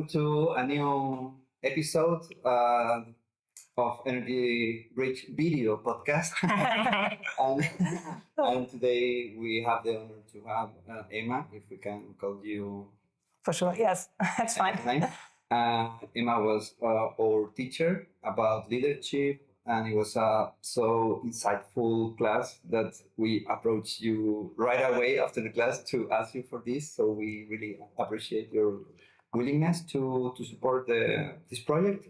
welcome to a new episode of Energy Rich Video Podcast. and today we have the honor to have Emma, if we can call you. For sure, yes, that's fine. Emma was our teacher about leadership, and it was a so insightful class that we approached you right away after the class to ask you for this. So we really appreciate your willingness to support this project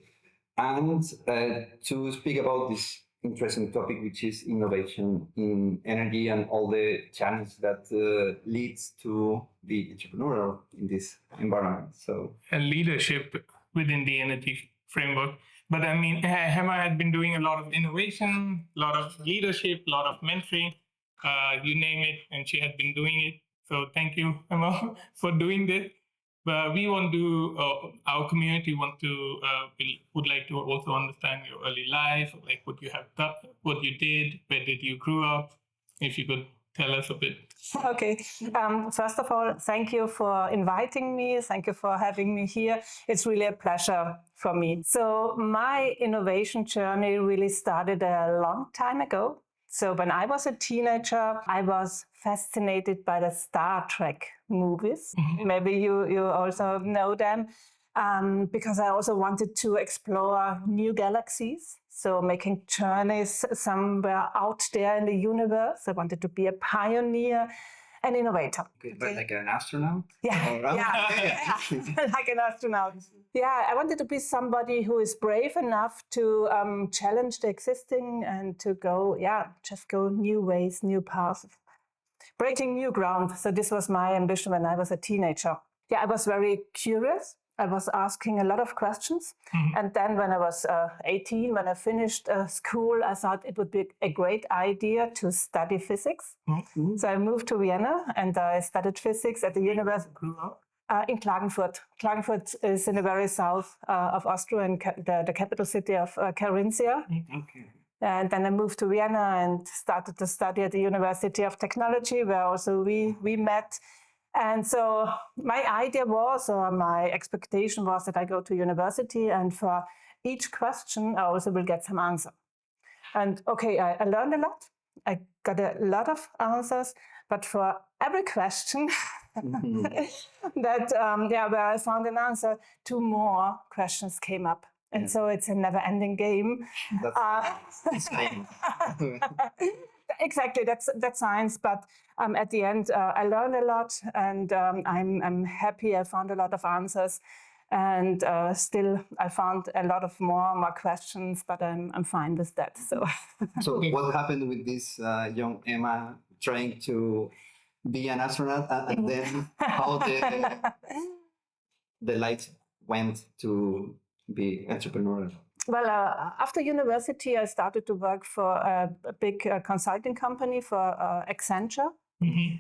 and to speak about this interesting topic, which is innovation in energy and all the challenges that leads to be entrepreneurial in this environment. So and leadership within the energy framework. But I mean, Hemma had been doing a lot of innovation, a lot of leadership, a lot of mentoring, you name it, and she had been doing it. So thank you, Hemma, for doing this. But we want to, our community would like to also understand your early life, like what you have done, what you did, where did you grow up? If you could tell us a bit. Okay. First of all, thank you for inviting me. Thank you for having me here. It's really a pleasure for me. So my innovation journey really started a long time ago. So when I was a teenager, I was fascinated by the Star Trek movies. Mm-hmm. Maybe you also know them, because I also wanted to explore new galaxies. So making journeys somewhere out there in the universe. I wanted to be a pioneer, an innovator. Okay, but like an astronaut? Yeah, like an astronaut. Yeah, I wanted to be somebody who is brave enough to challenge the existing and to go new ways, new paths, breaking new ground. So this was my ambition when I was a teenager. Yeah, I was very curious. I was asking a lot of questions. Mm-hmm. And then when I was 18, when I finished school, I thought it would be a great idea to study physics. Mm-hmm. So I moved to Vienna and I studied physics at the university in Klagenfurt. Klagenfurt is in the very south of Austria and the capital city of Carinthia. Okay. And then I moved to Vienna and started to study at the University of Technology, where also we met. And so my idea was, or my expectation was, that I go to university and for each question I also will get some answer. And okay, I learned a lot. I got a lot of answers, but for every question where I found an answer, 2 more questions came up. And so it's a never-ending game. That's Exactly, that's science. But at the end, I learned a lot, and I'm happy. I found a lot of answers, and still I found a lot of more questions. But I'm fine with that. So what happened with this young Emma trying to be an astronaut, and then how the light went to be entrepreneurial? Well, after university, I started to work for a big consulting company, for Accenture. Mm-hmm.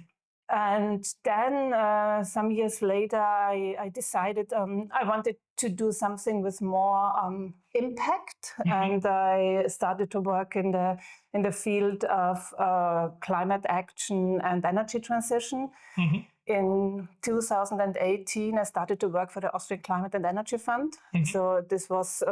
And then some years later, I decided I wanted to do something with more impact. Mm-hmm. And I started to work in the field of climate action and energy transition. Mm-hmm. In 2018, I started to work for the Austrian Climate and Energy Fund. Mm-hmm. So this was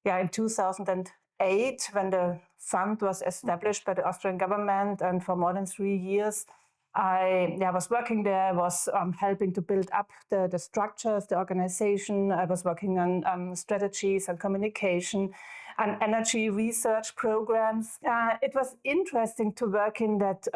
in 2008, when the fund was established by the Austrian government, and for more than 3 years, I was working there. I was helping to build up the structures, the organization. I was working on strategies and communication and energy research programs. It was interesting to work in that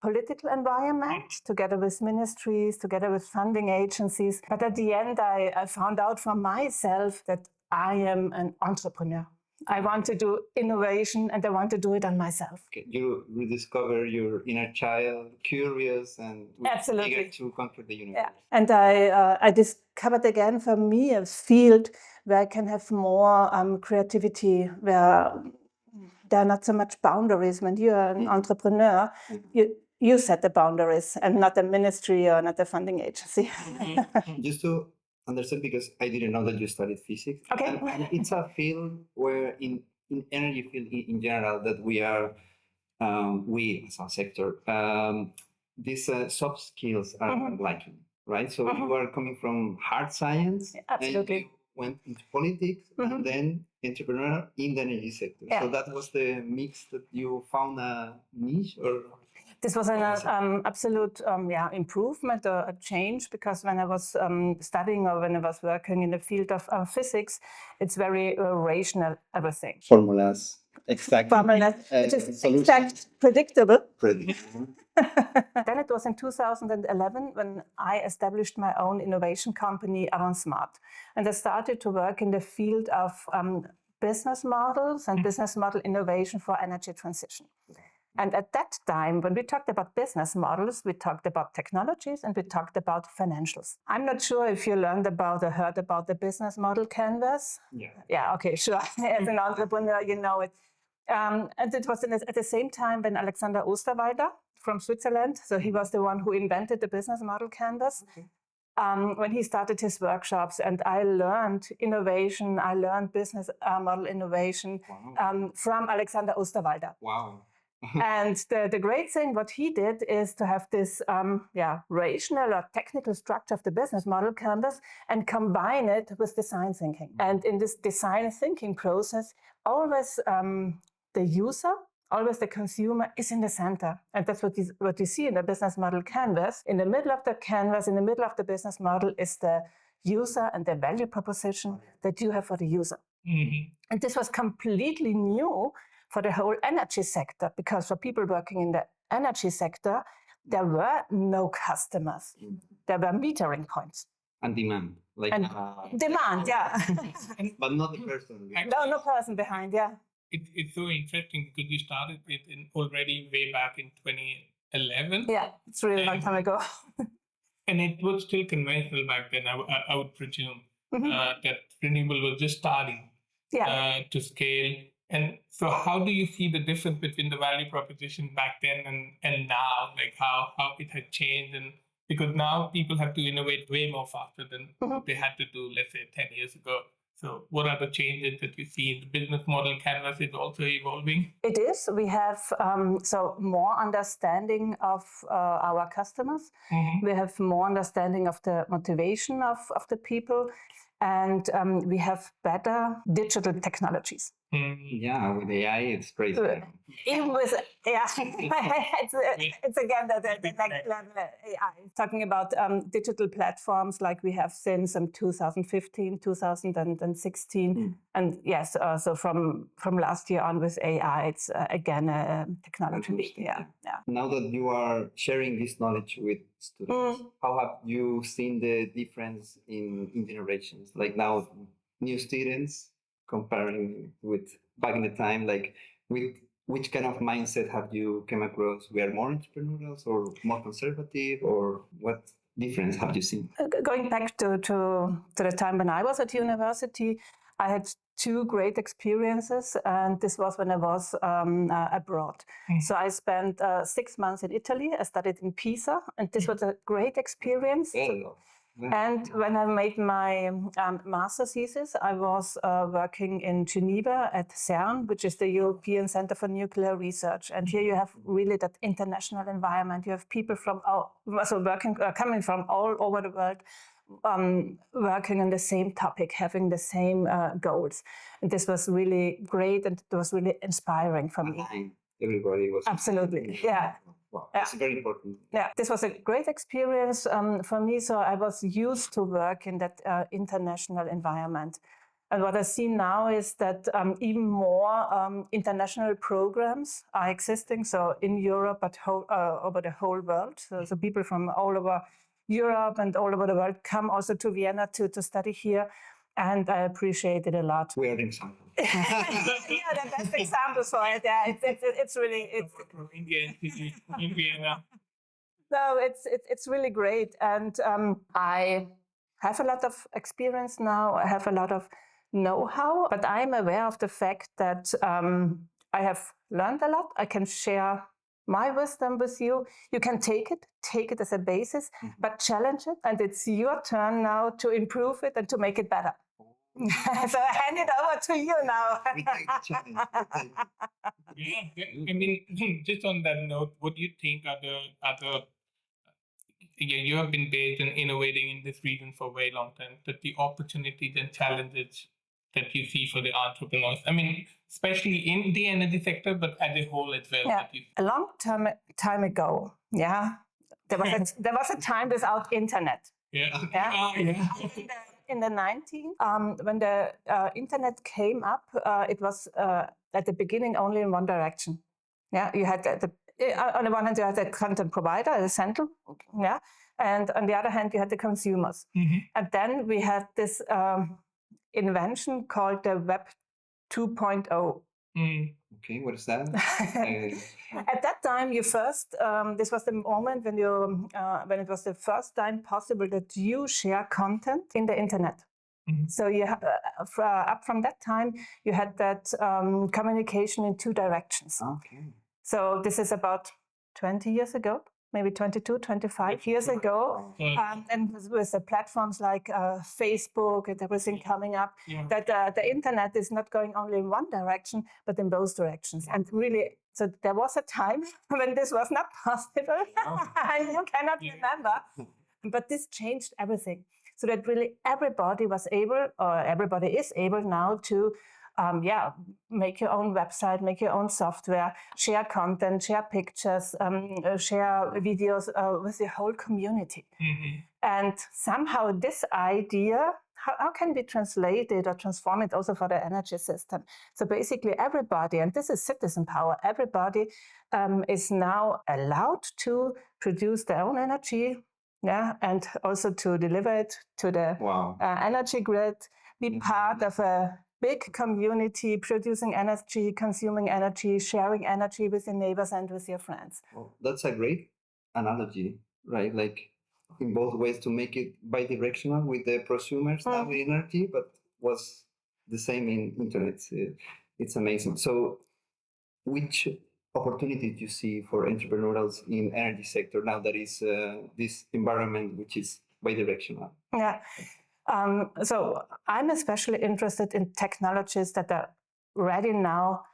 political environment, together with ministries, together with funding agencies. But at the end, I found out for myself that I am an entrepreneur. I want to do innovation, and I want to do it on myself. Okay. You rediscover your inner child, curious and eager to conquer the universe. Yeah. And I discovered again for me a field where I can have more creativity, where there are not so much boundaries. When you're an entrepreneur, you set the boundaries, and not a ministry or not a funding agency. Just to understand, because I didn't know that you studied physics. Okay. And it's a field where in energy field in general that we are, we as a sector, these soft skills are lacking. right? So you are coming from hard science, Absolutely. and you went into politics, and then entrepreneur in the energy sector. So that was the mix that you found a niche, or this was an absolute improvement, a change, because when I was studying or when I was working in the field of physics, it's very rational, everything. Formulas, exact. Formulas, which is exact, predictable. Then it was in 2011 when I established my own innovation company, Avantsmart. And I started to work in the field of business models and business model innovation for energy transition. And at that time, when we talked about business models, we talked about technologies and we talked about financials. I'm not sure if you learned about or heard about the business model canvas. Yeah, okay, sure. As an entrepreneur, you know it. And it was at the same time when Alexander Osterwalder from Switzerland, so he was the one who invented the business model canvas. When he started his workshops, and I learned innovation, I learned business model innovation from Alexander Osterwalder. Wow. And the great thing what he did is to have this rational or technical structure of the business model canvas and combine it with design thinking. And in this design thinking process, always the user, always the consumer is in the center. And that's what you see in the business model canvas. In the middle of the canvas, in the middle of the business model is the user and the value proposition that you have for the user. And this was completely new for the whole energy sector, because for people working in the energy sector, there were no customers. There were metering points. And demand. Demand, yeah. But not the person. No person behind, yeah. It's so interesting because you started it already way back in 2011. Yeah, it's a really long time ago. And it was still conventional back then, I would presume, that renewable was just starting to scale. And so how do you see the difference between the value proposition back then and now, like how it had changed? And because now people have to innovate way more faster than they had to do, let's say, 10 years ago. So what are the changes that you see? The business model canvas is also evolving. It is. We have more understanding of our customers. We have more understanding of the motivation of the people. And we have better digital technologies. Yeah, with AI, it's crazy. Even with it's again the next level AI. Talking about digital platforms like we have since 2015, 2016, and yes, so from last year on with AI, it's again a technology. Yeah. Now that you are sharing this knowledge with students, how have you seen the difference in generations? Like now, new students comparing with back in the time, like with which kind of mindset have you come across? We are more entrepreneurial or more conservative, or what difference have you seen? Going back to the time when I was at university, I had two great experiences, and this was when I was abroad. So I spent 6 months in Italy. I studied in Pisa, and this was a great experience. And when I made my master's thesis, I was working in Geneva at CERN, which is the European Center for Nuclear Research. And here you have really that international environment. You have people from coming from all over the world, working on the same topic, having the same goals. And this was really great, and it was really inspiring for me. Everybody was absolutely, yeah. Wow, that's very important. Yeah, this was a great experience for me. So I was used to work in that international environment. And what I see now is that even more international programs are existing. So in Europe, but over the whole world. So people from all over Europe and all over the world come also to Vienna to study here. And I appreciate it a lot. We are in example. Yeah, the best examples for it. Yeah, it's really from India in Vienna. No, it's really great, and I have a lot of experience now. I have a lot of know-how, but I'm aware of the fact that I have learned a lot. I can share my wisdom with you. You can take it as a basis, but challenge it, and it's your turn now to improve it and to make it better. So I hand it over to you now. Yeah, I mean, just on that note, what do you think are the you have been based in innovating in this region for a very long time, that the opportunities and challenges that you see for the entrepreneurs, I mean, especially in the energy sector, but as a whole as well. Yeah, a long time ago, there was a time without internet. In the 90s, when the internet came up, it was at the beginning only in one direction. You had on the one hand you had the content provider, the central, and on the other hand you had the consumers. And then we had this invention called the Web 2.0. Okay, what is that? At that time, this was the moment when it was the first time possible that you share content in the internet. So you up from that time, you had that communication in two directions. Okay. So this is about 20 years ago, maybe 22, 25 years ago. And with the platforms like Facebook and everything coming up, that the internet is not going only in one direction, but in both directions. And really, so there was a time when this was not possible. You cannot remember. But this changed everything. So that really everybody was able, or everybody is able now to make your own website, make your own software, share content, share pictures, share videos with the whole community. And somehow this idea, how can we translate it or transform it also for the energy system? So basically everybody, and this is citizen power, everybody is now allowed to produce their own energy, and also to deliver it to the energy grid, be part of a big community, producing energy, consuming energy, sharing energy with your neighbors and with your friends. Well, that's a great analogy, right? Like in both ways to make it bidirectional with the prosumers now with energy, but was the same in internet. It's amazing. So which opportunities you see for entrepreneurs in energy sector now that is this environment which is bidirectional? So I'm especially interested in technologies that are ready now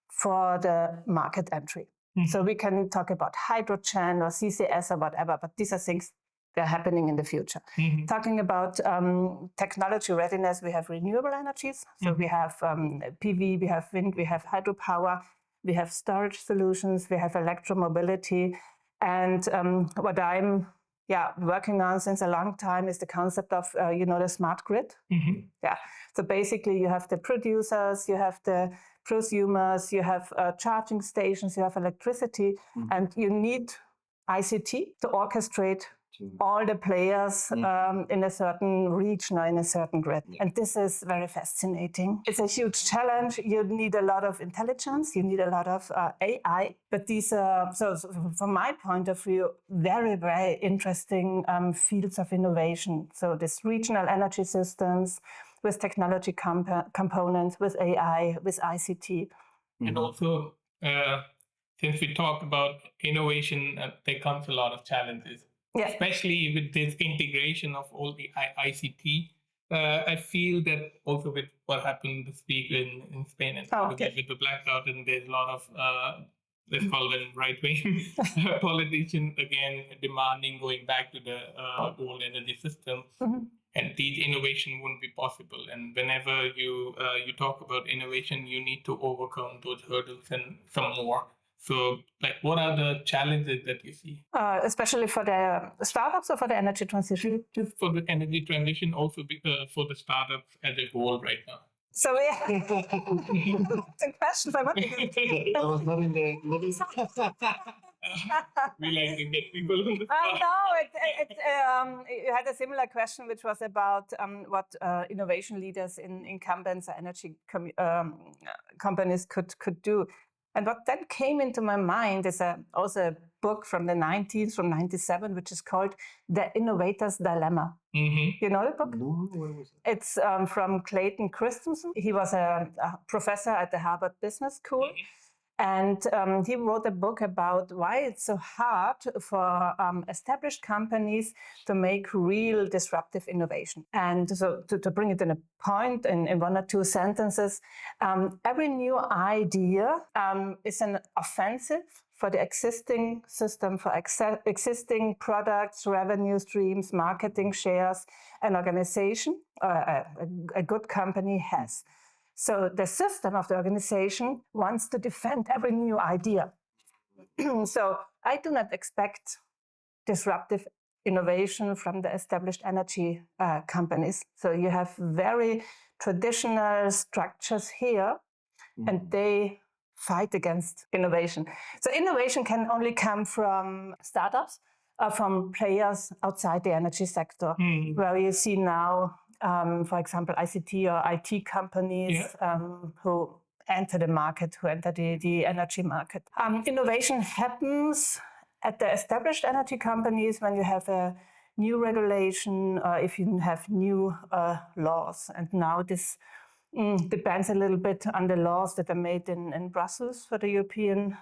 for the market entry. So we can talk about hydrogen or CCS or whatever, but these are things that are happening in the future. Talking about technology readiness, we have renewable energies. So we have PV, we have wind, we have hydropower, we have storage solutions, we have electromobility. And what I'm working on since a long time is the concept of, the smart grid. So basically you have the producers, you have the prosumers, you have charging stations, you have electricity, and you need ICT to orchestrate all the players in a certain region or in a certain grid. And this is very fascinating. It's a huge challenge. You need a lot of intelligence. You need a lot of AI. But these are, so from my point of view, very, very interesting fields of innovation. So this regional energy systems with technology components, with AI, with ICT. And also, since we talk about innovation, there comes a lot of challenges. Especially with this integration of all the ICT. I feel that also with what happened this week in Spain and with the blackout, and there's a lot of, let's call them right-wing politicians, again, demanding going back to the old energy system. And these innovation wouldn't be possible. And whenever you talk about innovation, you need to overcome those hurdles and some more. So, what are the challenges that you see? Especially for the startups or for the energy transition? Just for the energy transition, also for the startups as a whole right now. So, it's a question for what? I was not in the... We like to get people on the spot. No, you had a similar question, which was about what innovation leaders in incumbents or energy companies could do. And what then came into my mind is also a book from the 90s, from 97, which is called The Innovator's Dilemma. You know the book? No, where was it? It's from Clayton Christensen. He was a professor at the Harvard Business School. And he wrote a book about why it's so hard for established companies to make real disruptive innovation. And so to bring it in a point, in one or two sentences, every new idea is an offensive for the existing system, for existing products, revenue streams, marketing shares, an organization, a good company has. So the system of the organization wants to defend every new idea. So I do not expect disruptive innovation from the established energy companies. So you have very traditional structures here, and they fight against innovation. So innovation can only come from startups, from players outside the energy sector, where you see now, for example, ICT or IT companies who enter the market, who enter the energy market. Innovation happens at the established energy companies when you have a new regulation, if you have new laws. And now this depends a little bit on the laws that are made in Brussels for the European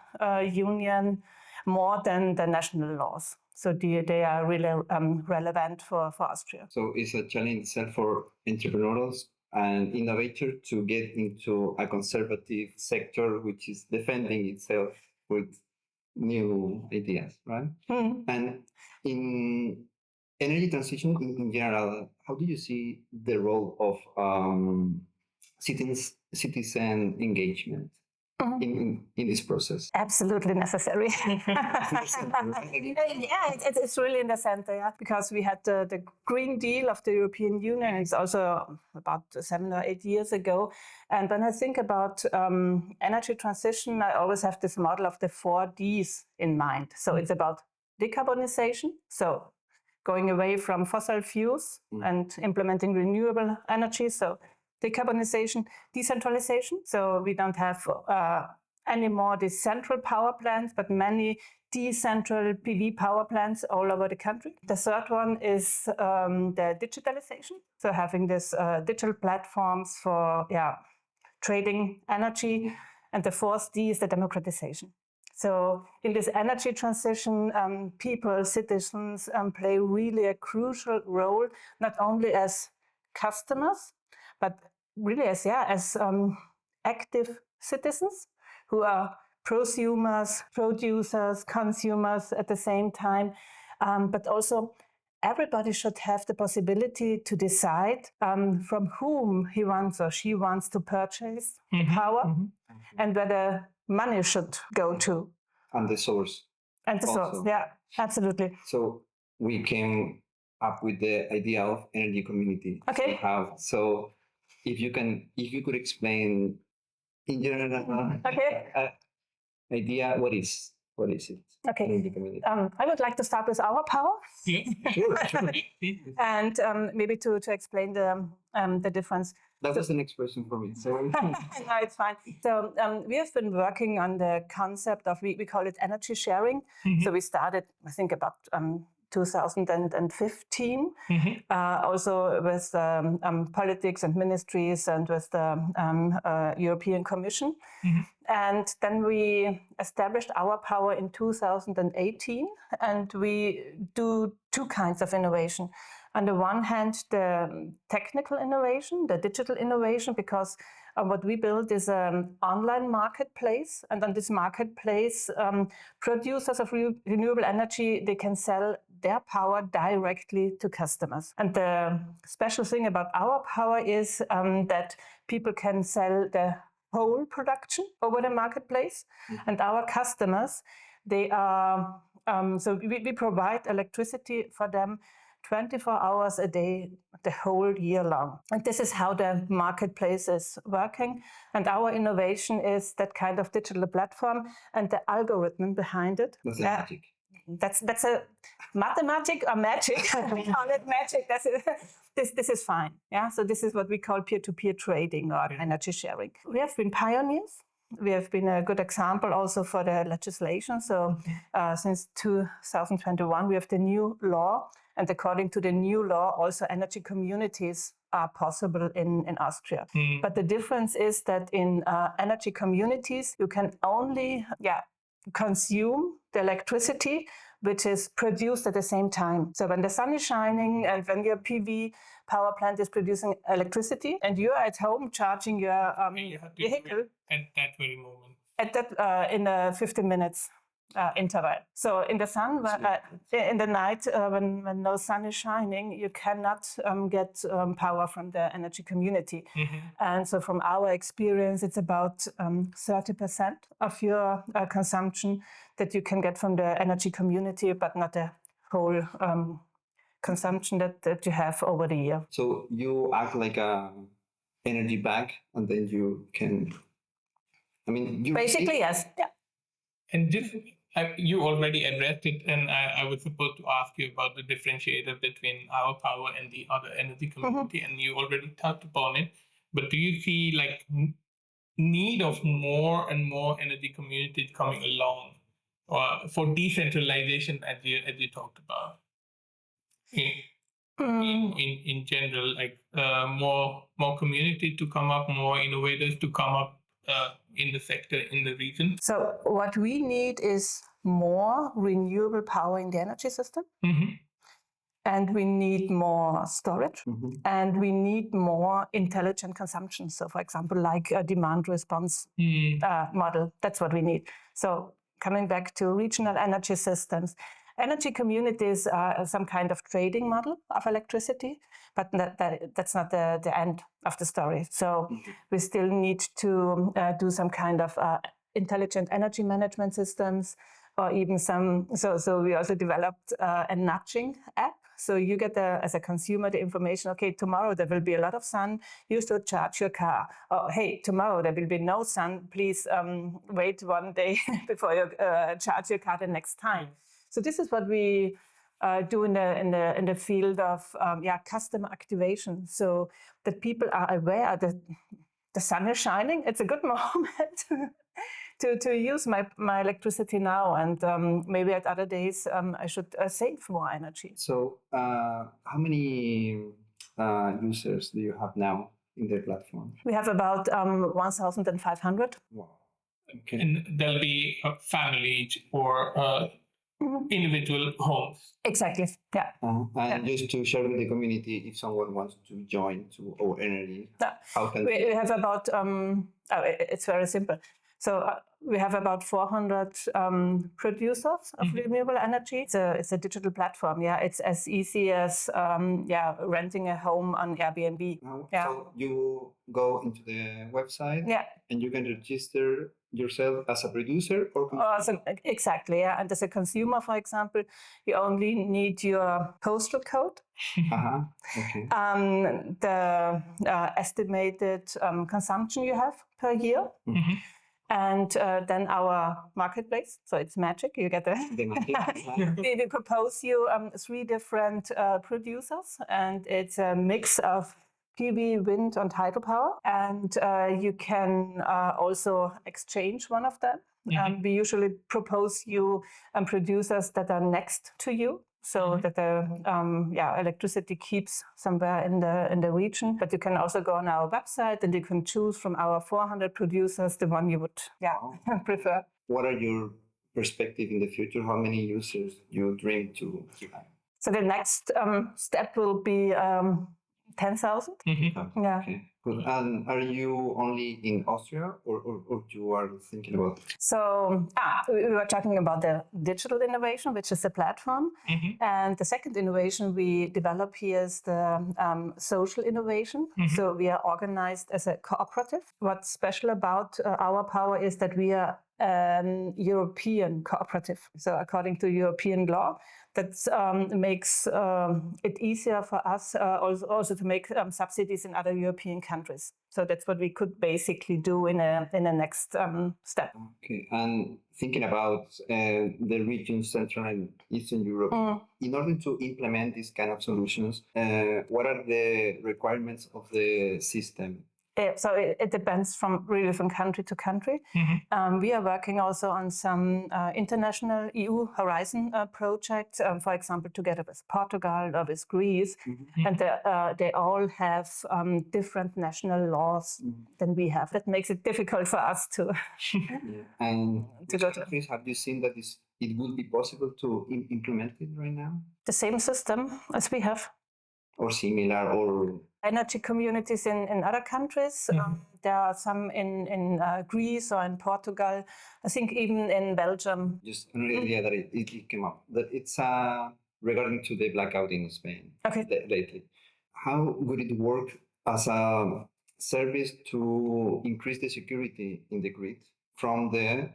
Union more than the national laws. So they are really relevant for Austria. So it's a challenge itself for entrepreneurs and innovators to get into a conservative sector which is defending itself with new ideas, right? And in energy transition in general, how do you see the role of citizen engagement in this process? Absolutely necessary. It's really in the center, yeah, because we had the Green Deal of the European Union. It's also about 7 or 8 years ago. And when I think about energy transition, I always have this model of the 4 Ds in mind. So it's about decarbonization, so going away from fossil fuels and implementing renewable energy. So decarbonization, decentralization. So we don't have anymore these central power plants, but many decentral PV power plants all over the country. The third one is the digitalization. So having this digital platforms for trading energy. And the fourth D is the democratization. So in this energy transition, people, citizens play really a crucial role, not only as customers, but really as active citizens who are prosumers, producers, consumers at the same time. But also everybody should have the possibility to decide from whom he wants or she wants to purchase power and where the money should go to. And the source. And the source, yeah, absolutely. So we came up with the idea of energy community. Okay. So if you could explain in general idea, what is it? Okay. Energy community. I would like to start with OurPower. Yeah. Sure. And maybe to explain the difference. That was the next question for me. So No, it's fine. So we have been working on the concept of, we call it energy sharing. So we started, I think, about 2015, also with politics and ministries and with the European Commission. And then we established OurPower in 2018, and we do 2 kinds of innovation. On the one hand, the technical innovation, the digital innovation, because what we build is an online marketplace. And on this marketplace, producers of renewable energy, they can sell their power directly to customers. And the special thing about OurPower is that people can sell the whole production over the marketplace. And our customers, they are, so we provide electricity for them 24 hours a day, the whole year long. And this is how the marketplace is working. And our innovation is that kind of digital platform and the algorithm behind it. that's magic. That's a mathematic or magic. We call it magic. This is fine. Yeah. So this is what we call peer-to-peer trading or energy sharing. We have been pioneers. We have been a good example also for the legislation. So since 2021, we have the new law. And according to the new law, also energy communities are possible in Austria. But the difference is that in energy communities, you can only consume the electricity which is produced at the same time. So when the sun is shining and when your PV power plant is producing electricity and you're at home charging your vehicle at that very moment. at that in 15 minutes. interval. So in the sun, in the night, when no sun is shining, you cannot get power from the energy community. And so from our experience, it's about 30% of your consumption that you can get from the energy community, but not the whole consumption that you have over the year. So you act like a energy bank, and then you can. I mean, you Basically, yes. Yeah. And this, you already addressed it, and I was supposed to ask you about the differentiator between OurPower and the other energy community, and you already touched upon it. But do you see like need of more and more energy communities coming along for decentralization, as you talked about? In general, like more community to come up, more innovators to come up in the sector, in the region. So what we need is more renewable power in the energy system. And we need more storage, and we need more intelligent consumption. So, for example, like a demand response model, that's what we need. So coming back to regional energy systems, energy communities are some kind of trading model of electricity, but that's not the end of the story. So we still need to do some kind of intelligent energy management systems, or even some, so we also developed a nudging app. So you get, as a consumer, the information, okay, tomorrow there will be a lot of sun, you should charge your car. Or, hey, tomorrow there will be no sun, please wait 1 day before you charge your car the next time. So this is what we do in the field of customer activation, so that people are aware that the sun is shining, it's a good moment to use my electricity now, and maybe at other days I should save more energy. So how many users do you have now in the platform? We have about 1,500. Wow. Okay. And there'll be families or individual homes. Exactly, yeah. And just to share with the community, if someone wants to join to Our Energy, how can we have about, it's very simple. So we have about 400 producers of renewable energy. It's a digital platform. Yeah, it's as easy as renting a home on Airbnb. So you go into the website, and you can register yourself as a producer or exactly, yeah. And as a consumer, for example, you only need your postal code, okay. The estimated consumption you have per year. And then our marketplace, so it's magic. You get we propose you 3 different producers, and it's a mix of PV, wind, and hydropower. And you can also exchange one of them. We usually propose you producers that are next to you, so that the electricity keeps somewhere in the region. But you can also go on our website, and you can choose from our 400 producers the one you would prefer. What are your perspective in the future? How many users you dream to have? So the next step will be 10,000. Yeah. Okay. Good. And are you only in Austria, or you are thinking about? So we were talking about the digital innovation, which is the platform. And the second innovation we develop here is the social innovation. So we are organized as a cooperative. What's special about OurPower is that we are an European cooperative. So according to European law, that makes it easier for us also to make subsidies in other European countries. So that's what we could basically do in a next step. Okay, and thinking about the region, Central and Eastern Europe, in order to implement these kind of solutions, what are the requirements of the system? So it depends from country to country. We are working also on some international EU Horizon projects, for example, together with Portugal or with Greece. And they all have different national laws than we have. That makes it difficult for us to And to go to countries have you seen that it would be possible to implement it right now? The same system as we have. Or similar, or energy communities in other countries. There are some in Greece or in Portugal. I think even in Belgium. Just an idea that it came up. That it's regarding to the blackout in Spain lately. How would it work as a service to increase the security in the grid from the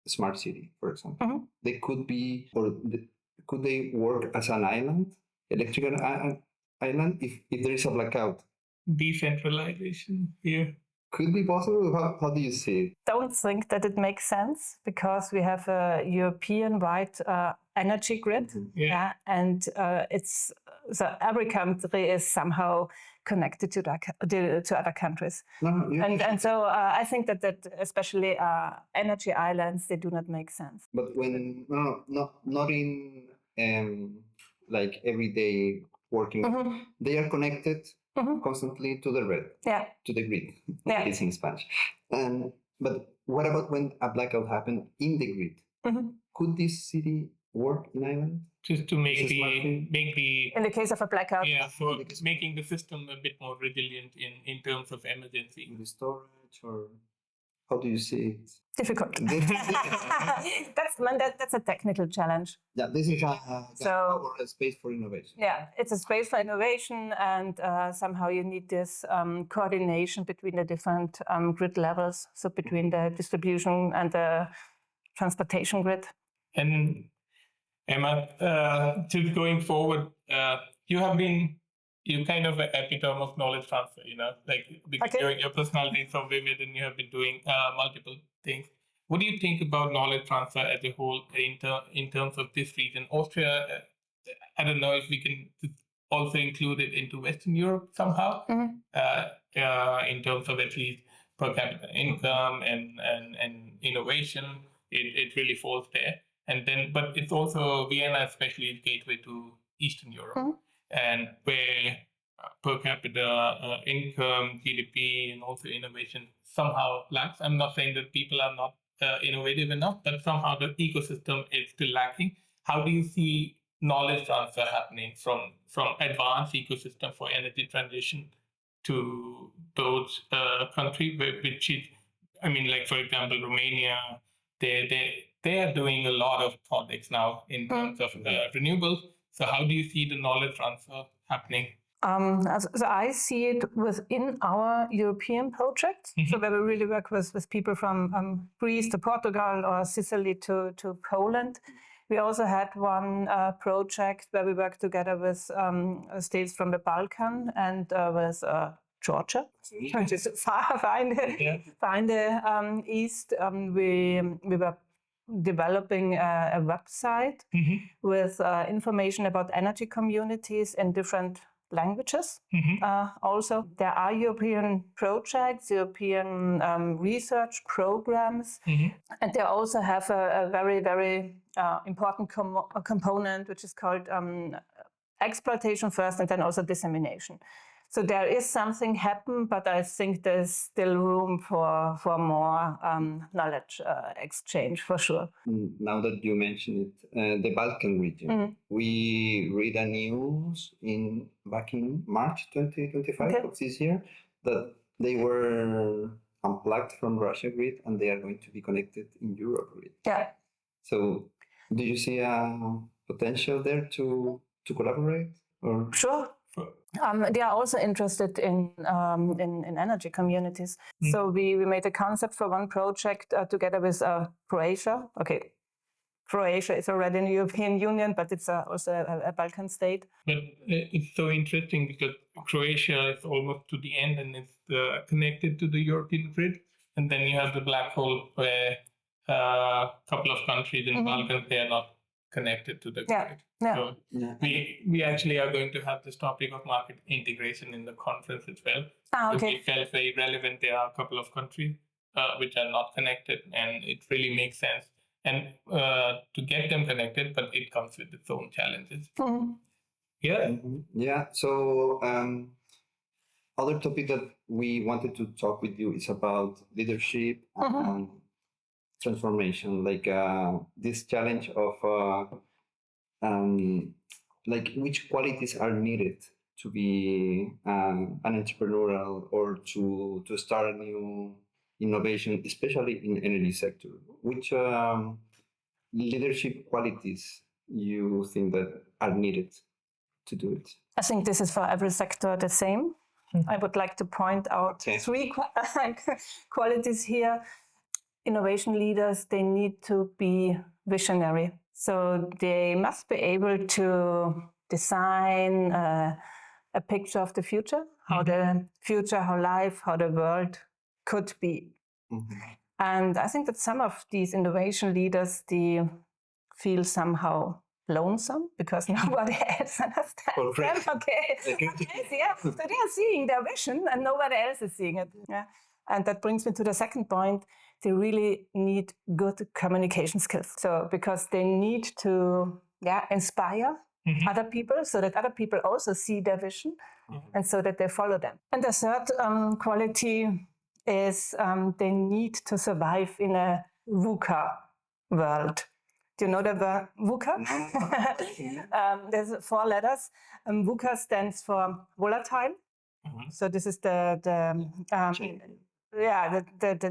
smart city, for example? They could be, or could they work as an island, electrical island, if there is a blackout? Decentralization here. Could be possible. How do you see it? Don't think that it makes sense because we have a European-wide energy grid, and it's so every country is somehow connected to other countries, and so I think that especially energy islands, they do not make sense. But when not in like everyday working, they are connected constantly to the grid. To the grid. It's in Spanish. But what about when a blackout happened in the grid? Could this city work in Ireland? Just to make the in the case of a blackout. For making the system a bit more resilient in terms of emergency. The storage, or how do you see it? Difficult. That's a technical challenge. Yeah, this is a space for innovation. Yeah, it's a space for innovation, and somehow you need this coordination between the different grid levels, so between the distribution and the transportation grid. And Emma, just going forward, you're kind of an epitome of knowledge transfer, because your personality is so vivid and you have been doing multiple things. What do you think about knowledge transfer as a whole in terms of this region? Austria, I don't know if we can also include it into Western Europe somehow, in terms of at least per capita income and innovation. It really falls there. And then, but it's also Vienna, especially, is gateway to Eastern Europe, and where per capita income, GDP, and also innovation somehow lacks. I'm not saying that people are not innovative enough, but somehow the ecosystem is still lacking. How do you see knowledge transfer happening from advanced ecosystem for energy transition to those countries, which is, like for example, Romania, they are doing a lot of projects now in terms of renewables. So how do you see the knowledge transfer happening? So I see it within our European projects. So where we really work with people from Greece to Portugal or Sicily to Poland. We also had one project where we worked together with states from the Balkan and with Georgia, which is far in the east. We were developing a website with information about energy communities in different languages. Also, there are European projects, European research programs, and they also have a very, very important component, which is called exploitation first and then also dissemination. So there is something happen, but I think there's still room for more knowledge exchange, for sure. Now that you mention it, the Balkan region, we read a news back in March 2025 of this year that they were unplugged from Russia grid and they are going to be connected in Europe grid. Yeah. So do you see a potential there to collaborate? Or? Sure. They are also interested in energy communities. So we made a concept for one project together with Croatia. Okay, Croatia is already in the European Union, but it's also a Balkan state. But it's so interesting because Croatia is almost to the end and it's connected to the European grid. And then you have the black hole where a couple of countries in the Balkans, they are not connected to the grid. So we actually are going to have this topic of market integration in the conference as well. We felt very relevant. There are a couple of countries which are not connected, and it really makes sense. And to get them connected, but it comes with its own challenges. Yeah. So other topic that we wanted to talk with you is about leadership and transformation, like this challenge of like which qualities are needed to be an entrepreneurial or to start a new innovation, especially in energy sector? Which leadership qualities you think that are needed to do it? I think this is for every sector the same. I would like to point out three qualities here. Innovation leaders, they need to be visionary. So they must be able to design a picture of the future, how the future, how life, how the world could be. And I think that some of these innovation leaders, they feel somehow lonesome because nobody else understands them. Yeah, so they are seeing their vision and nobody else is seeing it. Yeah. And that brings me to the second point. They really need good communication skills. So because they need to inspire other people so that other people also see their vision and so that they follow them. And the third quality is they need to survive in a VUCA world. Do you know the word VUCA? There's 4 letters. VUCA stands for volatile. So this is the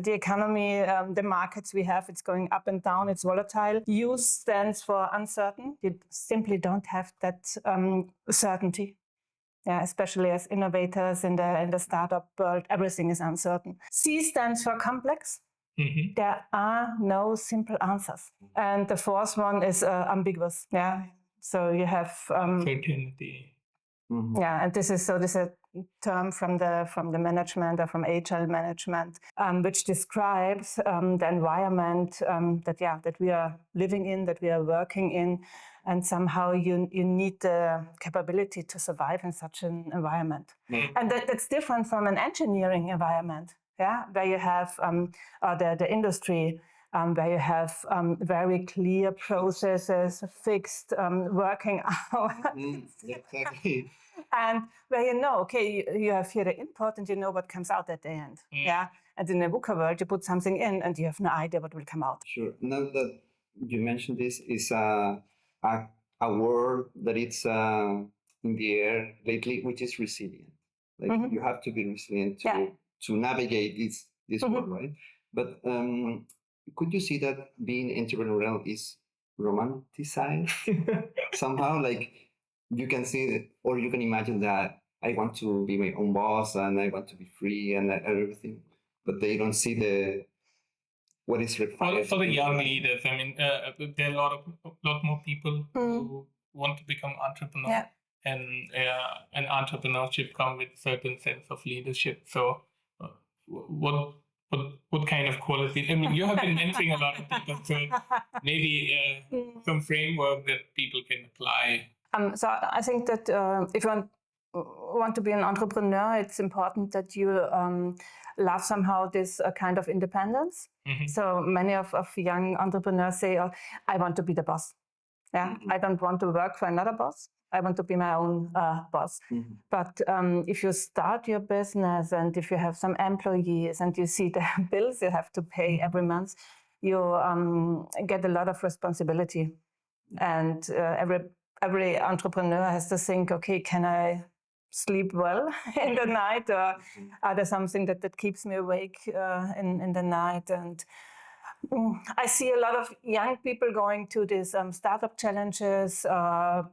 economy, the markets we have. It's going up and down. It's volatile. U stands for uncertain. You simply don't have that certainty. Yeah, especially as innovators in the startup world, everything is uncertain. C stands for complex. There are no simple answers. And the fourth one is ambiguous. Yeah. So you have certainty. Yeah, and this is a term from the management or from HR management, which describes the environment that we are living in, that we are working in, and somehow you need the capability to survive in such an environment. And that's different from an engineering environment, where you have the industry. Where you have very clear processes, fixed working hours. Exactly. And where you have here the input and you know what comes out at the end. Yeah. And in the VUCA world, you put something in and you have no idea what will come out. Sure. Now that you mentioned this, is a word that it's in the air lately, which is resilient. Like you have to be resilient to navigate this world, right? But could you see that being entrepreneurial is romanticized somehow? Like you can see it, or you can imagine that I want to be my own boss and I want to be free and everything, but they don't see what is required. For the young leaders, I mean, there are a lot more people who want to become entrepreneurs, and entrepreneurship comes with a certain sense of leadership. So, what kind of quality? I mean, you have been mentoring a lot of people, so maybe some framework that people can apply. So I think that if you want to be an entrepreneur, it's important that you love somehow this kind of independence. So many of young entrepreneurs say, "Oh, I want to be the boss. Yeah, I don't want to work for another boss. I want to be my own boss." But if you start your business and if you have some employees and you see the bills you have to pay every month, you get a lot of responsibility. And every entrepreneur has to think, okay, can I sleep well in the night, or are there something that keeps me awake in the night? And I see a lot of young people going to these startup challenges,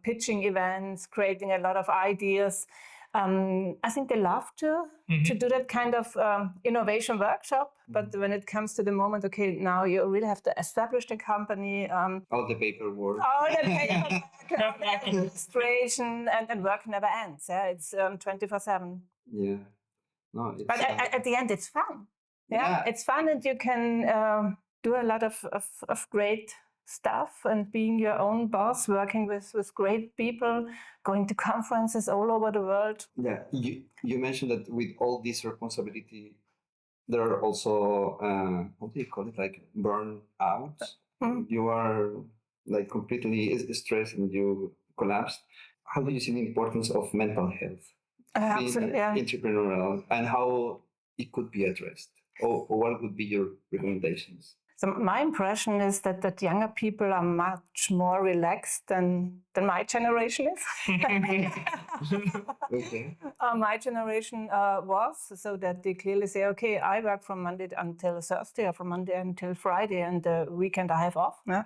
pitching events, creating a lot of ideas. I think they love to do that kind of innovation workshop. But when it comes to the moment, okay, now you really have to establish the company. All the paperwork. All the paperwork, administration, and work never ends. Yeah, it's 24/7. Yeah. No, it's, but at the end, it's fun. Yeah, it's fun, and you can do a lot of great stuff and being your own boss, working with great people, going to conferences all over the world. Yeah, you mentioned that with all this responsibility, there are also, what do you call it, like burnout? You are like completely stressed and you collapsed. How do you see the importance of mental health? Absolutely, yeah. Entrepreneurial, and how it could be addressed? Or what would be your recommendations? So my impression is that younger people are much more relaxed than my generation is. Okay. My generation was, so that they clearly say, okay, I work from Monday until Thursday or from Monday until Friday, and the weekend I have off. Yeah?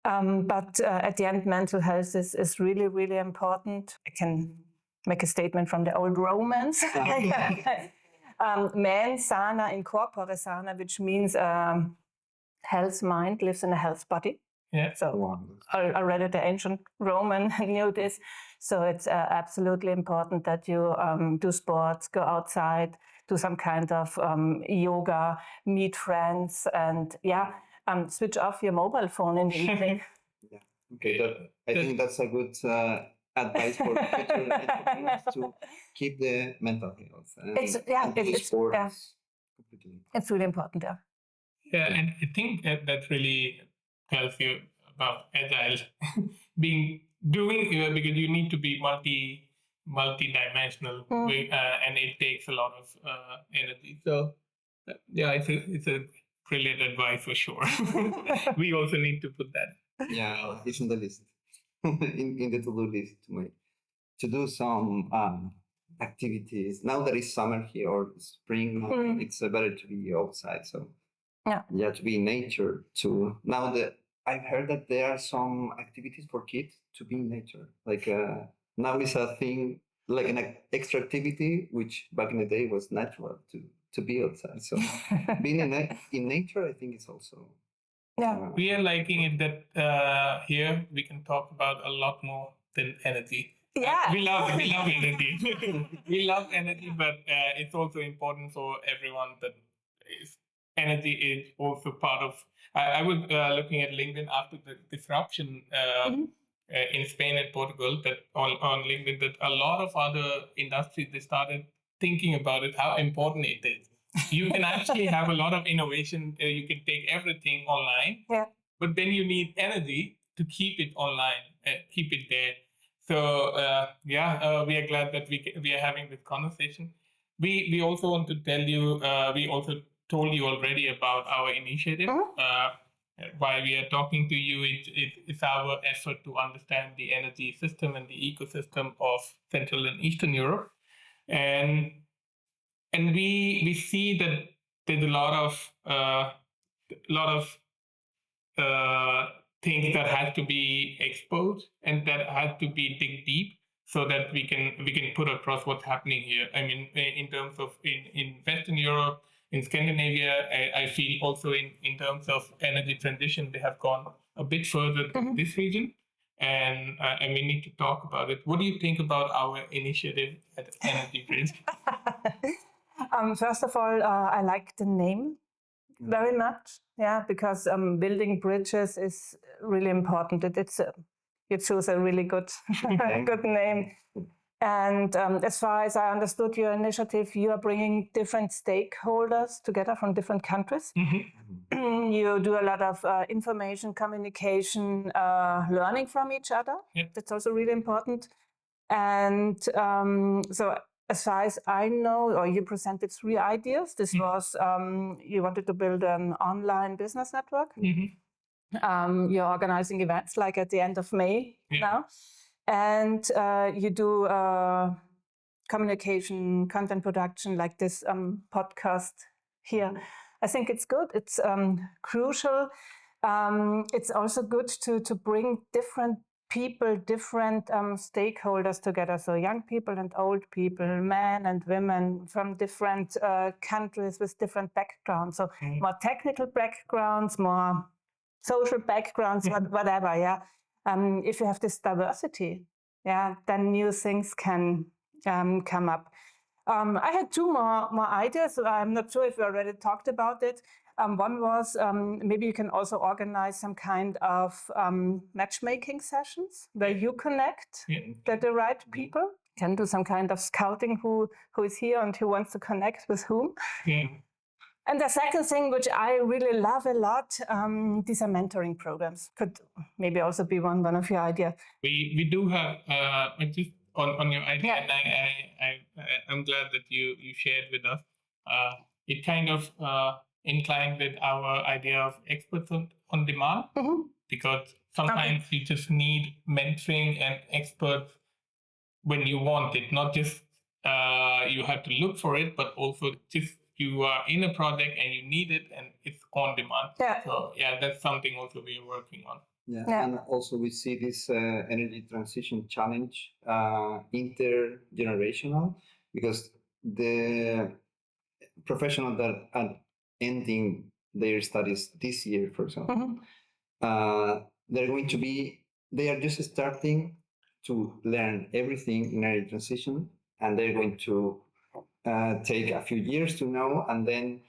But at the end, mental health is really, really important. I can make a statement from the old Romans. Mens sana in corpore sana, which means health mind lives in a health body. Yeah. So already the ancient Roman knew this. So it's absolutely important that you do sports, go outside, do some kind of yoga, meet friends, and switch off your mobile phone in the evening. Yeah. Okay. I think that's a good advice for future entrepreneurs to keep the mental health. It's sports. Completely. It's really important. Yeah. Yeah, and I think that really tells you about agile because you need to be multi-dimensional, and it takes a lot of energy. So it's a brilliant advice for sure. We also need to put that. Yeah, it's on the list, in the to-do list to do some activities. Now that it's summer here or spring, it's better to be outside. So to be in nature too. Now that I've heard that there are some activities for kids to be in nature. Like now it's a thing, like an extra activity, which back in the day was natural to be outside. So being in nature, I think, is also. We are liking it that here we can talk about a lot more than energy. Yeah. We love energy. We love energy, but it's also important for everyone that energy is also part of. I was looking at LinkedIn after the disruption in Spain and Portugal, that on LinkedIn, that a lot of other industries, they started thinking about it, how important it is. You can actually have a lot of innovation. You can take everything online, but then you need energy to keep it online, keep it there. So we are glad that we are having this conversation. We also want to tell you, we also told you already about our initiative. Why we are talking to you, it's our effort to understand the energy system and the ecosystem of Central and Eastern Europe. And we see that there's a lot of things that have to be exposed and that have to be dig deep, so that we can put across what's happening here. I mean, in terms of in Western Europe, in Scandinavia, I feel also in terms of energy transition, they have gone a bit further than this region. And we need to talk about it. What do you think about our initiative at Energy Bridge? First of all, I like the name very much. Yeah, because building bridges is really important. You choose a really good good name. And as far as I understood your initiative, you are bringing different stakeholders together from different countries. You do a lot of information, communication, learning from each other. That's also really important. And so as far as I know, or you presented 3 ideas. This was, you wanted to build an online business network. You're organizing events like at the end of May now. And you do communication, content production, like this podcast here. I think it's good. It's crucial. It's also good to bring different people, different stakeholders together. So young people and old people, men and women from different countries with different backgrounds. So more technical backgrounds, more social backgrounds, whatever. If you have this diversity, then new things can come up. I had 2 more ideas. I'm not sure if we already talked about it. One was maybe you can also organize some kind of matchmaking sessions where you connect the right people. Can do some kind of scouting who is here and who wants to connect with whom. And the second thing, which I really love a lot, these are mentoring programs. Could maybe also be one of your ideas. We do have just on your idea, and I'm glad that you shared with us. It kind of inclined with our idea of experts on demand, because sometimes you just need mentoring and experts when you want it, not just you have to look for it, but also just you are in a project and you need it and it's on demand. Yeah. So that's something also we are working on. Yeah, and also we see this energy transition challenge intergenerational, because the professionals that are ending their studies this year, for example, they are just starting to learn everything in energy transition, and they're going to take a few years to know, and then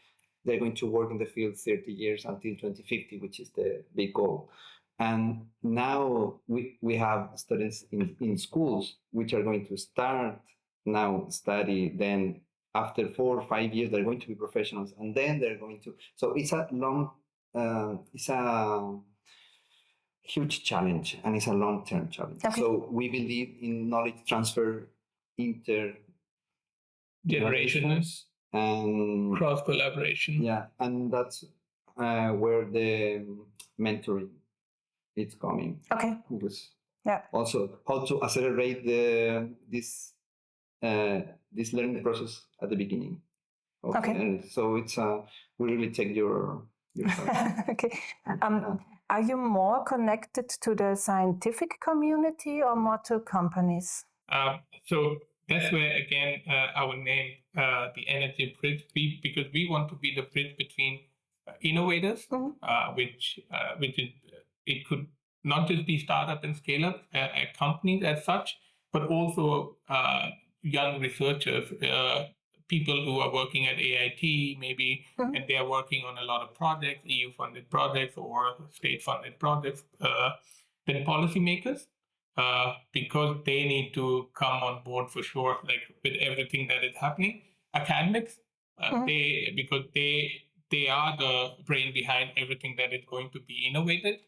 they're going to work in the field 30 years until 2050, which is the big goal. And now we have students in schools which are going to start now study, then after 4 or 5 years they're going to be professionals, and then they're going to, so it's a huge challenge, and it's a long-term challenge. Okay. So we believe in knowledge transfer, Generations and cross collaboration. Yeah, and that's where the mentoring is coming. Okay. Because Yeah. also how to accelerate this learning process at the beginning. Okay. And so it's we really take your Okay. Are you more connected to the scientific community or more to companies? So that's where again our name, the Energy Bridge, because we want to be the bridge between innovators, which is, it could not just be startup and scale up companies as such, but also young researchers, people who are working at AIT maybe, and they are working on a lot of projects, EU-funded projects or state-funded projects, then policymakers, because they need to come on board for sure, like with everything that is happening. Academics, because they are the brain behind everything that is going to be innovated,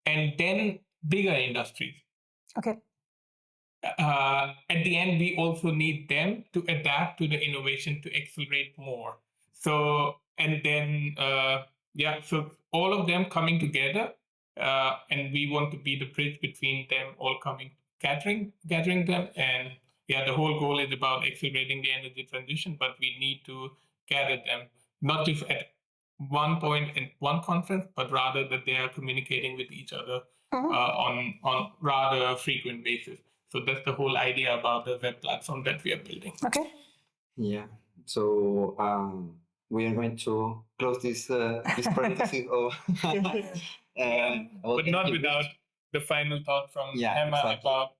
and then bigger industries. Okay. At the end, we also need them to adapt to the innovation to accelerate more. So, and then, so all of them coming together, and we want to be the bridge between them all coming, gathering them. And the whole goal is about accelerating the energy transition, but we need to gather them, not just at one point in one conference, but rather that they are communicating with each other on rather frequent basis. So that's the whole idea about the web platform that we are building. Okay. Yeah. So we are going to close this parenthesis but not without the final thought from Hemma about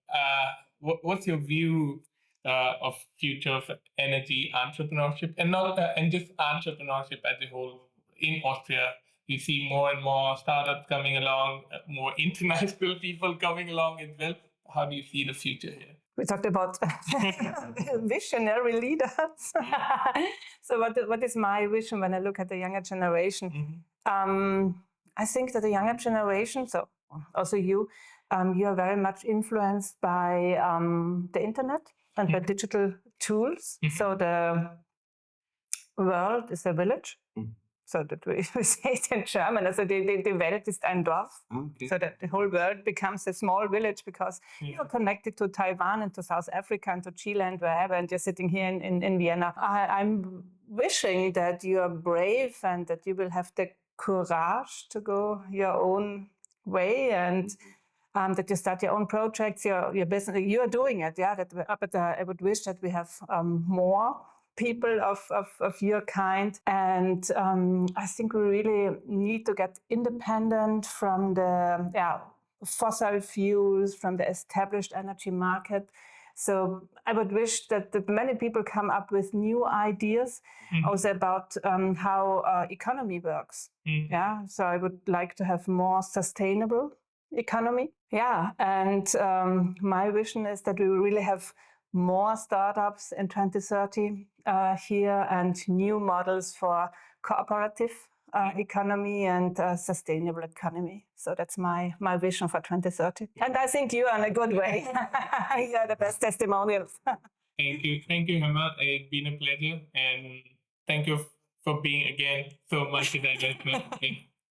what's your view of future of energy entrepreneurship, and not and just entrepreneurship as a whole in Austria. You see more and more startups coming along, more international people coming along as well. How do you see the future here? We talked about visionary leaders. So what is my vision when I look at the younger generation? I think that the younger generation, so also you are very much influenced by the internet and by digital tools. So the world is a village. So that we say it in German, also die Welt ist ein Dorf. Okay. So that the whole world becomes a small village because you're connected to Taiwan and to South Africa and to Chile and wherever, and you're sitting here in Vienna. I'm wishing that you are brave and that you will have the courage to go your own way, and that you start your own projects, your business. You are doing it, but I would wish that we have more people of your kind, and I think we really need to get independent from the fossil fuels, from the established energy market. So I would wish that many people come up with new ideas also about how economy works. So I would like to have more sustainable economy. And my vision is that we will really have more startups in 2030 here, and new models for cooperative economy and sustainable economy. So that's my vision for 2030. And I think you are in a good way. You are the best testimonials. Thank you, Hemma. It's been a pleasure, and thank you for being again so multidimensional.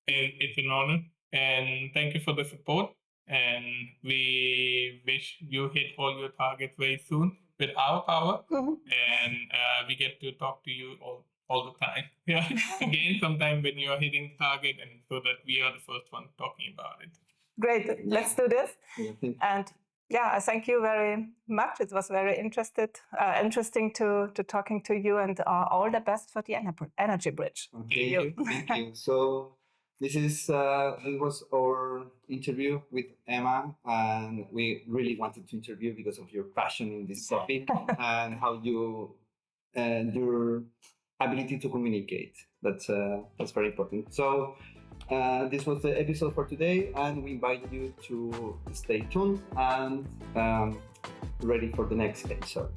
It's an honor, and thank you for the support. And we wish you hit all your targets very soon with OurPower, and we get to talk to you all the time. Yeah, again, sometime when you are hitting target, and so that we are the first one talking about it. Great, let's do this. Yeah. And yeah, I thank you very much. It was very interesting to talking to you, and all the best for the energy bridge. Okay, thank you. So this was our interview with Emma, and we really wanted to interview because of your passion in this topic and how you and your ability to communicate. That's very important. So this was the episode for today, and we invite you to stay tuned and ready for the next episode.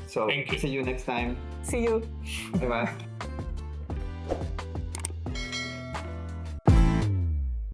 So see you next time. See you. Bye bye.